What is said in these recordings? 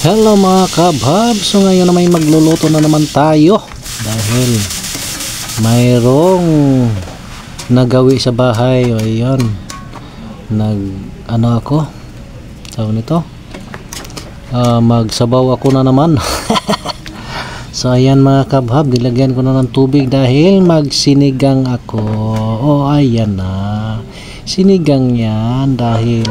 Hello mga kabhab, so ngayon na may magluluto na naman tayo dahil mayroong nagawi sa bahay. O ayun, ako tawag nito, magsabaw ako na naman. So ayan mga kabhab, nilagyan ko na ng tubig dahil magsinigang ako. O ayan na, sinigang yan dahil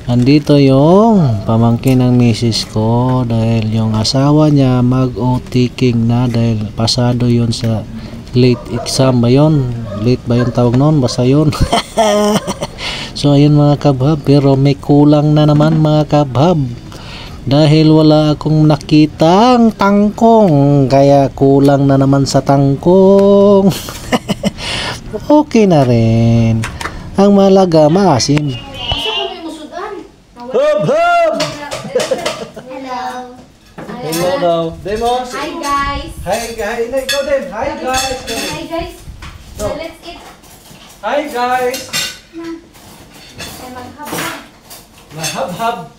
andito yung pamangkin ng misis ko dahil yung asawa niya mag-o-taking na dahil pasado yun sa late exam ba yun? Late ba yun tawag noon? Basta yun. So ayun mga kabhab, pero may kulang na naman mga kabhab dahil wala akong nakitang tangkong, kaya kulang na naman sa tangkong. Okay na rin, ang mahalaga maasim. Hub, hub! Hello. Hello daw. Demos. Hi guys. Hi guys. Ikaw din. Hi guys. Hi guys. So let's eat. Hi guys. Ay maghab-hab. Mahab-hab.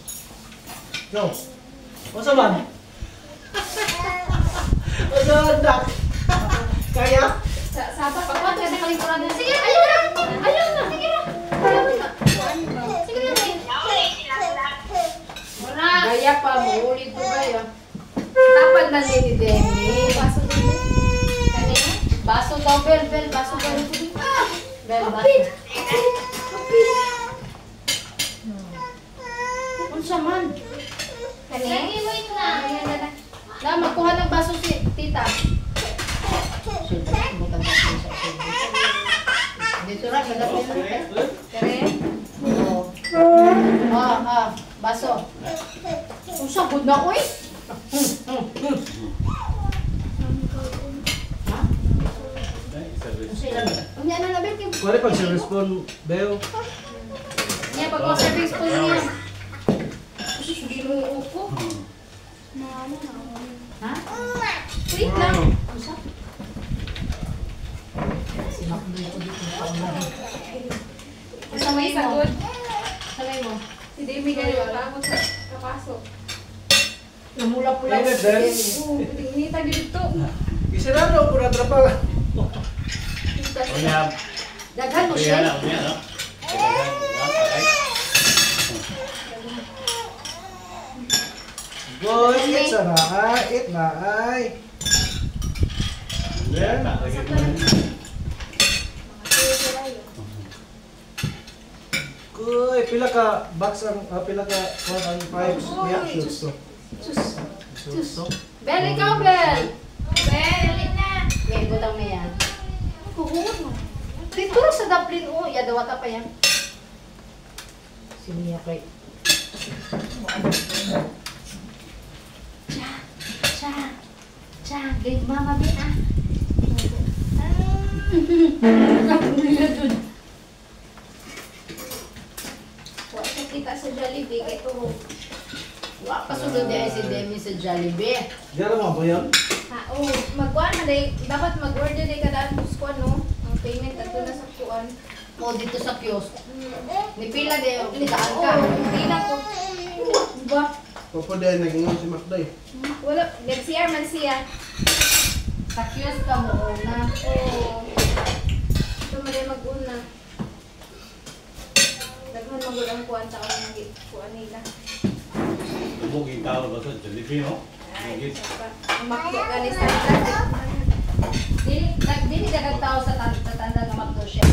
Go. What's up, man? What's up, Doc? Kaya? Sabak pa ko kasi kalikuran na. Sige, ayun na. Ayun na. Sige na. Ayun na. Sige na. Gaya pa mo, ulit po gaya. Tapad na ni Demi. Baso din. Kanina? Baso daw, Bel, baso daw. Bel, baso. Unsa man? Kanina? Wait na. Na, magkuha ng baso si tita. Dito ra, nagapin na. Kare? Baso. Unsa gud na oy? Unya na label kay. Kuwari pag sa respond, Beo. Niya pag serving spoon niya. Hindi mo uko. Ha? Wait lang. Unsa? Samay sagod. Samay mo. Si Demi gayo tapos kapasok. Namula-pula. Init din. Inita dito. Isirado po na trapa. Daghan mo siya. Boy, eat sa na ay. Eat na ay. Kuy, pila ka box ang pila ka 1 and 5 niya sus. Sus. Bel, ikaw, Bel. Bel na. May butang na yan. Kuhod mo. Dito sa daplin, oh. Yadawata pa yan. Siniya kay. Cha, gay mama bin ah. Wala kita sa Jollibee kay to. Wa pasulod niya si Demi sa Jollibee. Diyan mo ba yan? Ha, oh, magkuan na day, dapat mag-order day kada kuan no. Ang payment ato na sa kuan. O dito sa kiosk. Nipila de, ligaan ka. Pila ko. Ba? Papa dahil nag-ingon si Macday. Wala, nag-CR man siya. Sa kiosk ka mo una. Oo. Ito man din mag-una. Daghan magul ang kuan sa kanang kuan nila. Buging tao ba ito? Jollibee, no? Ay, ang makdo ganis sa Dili dagag tao sa tanda nga magdo siya.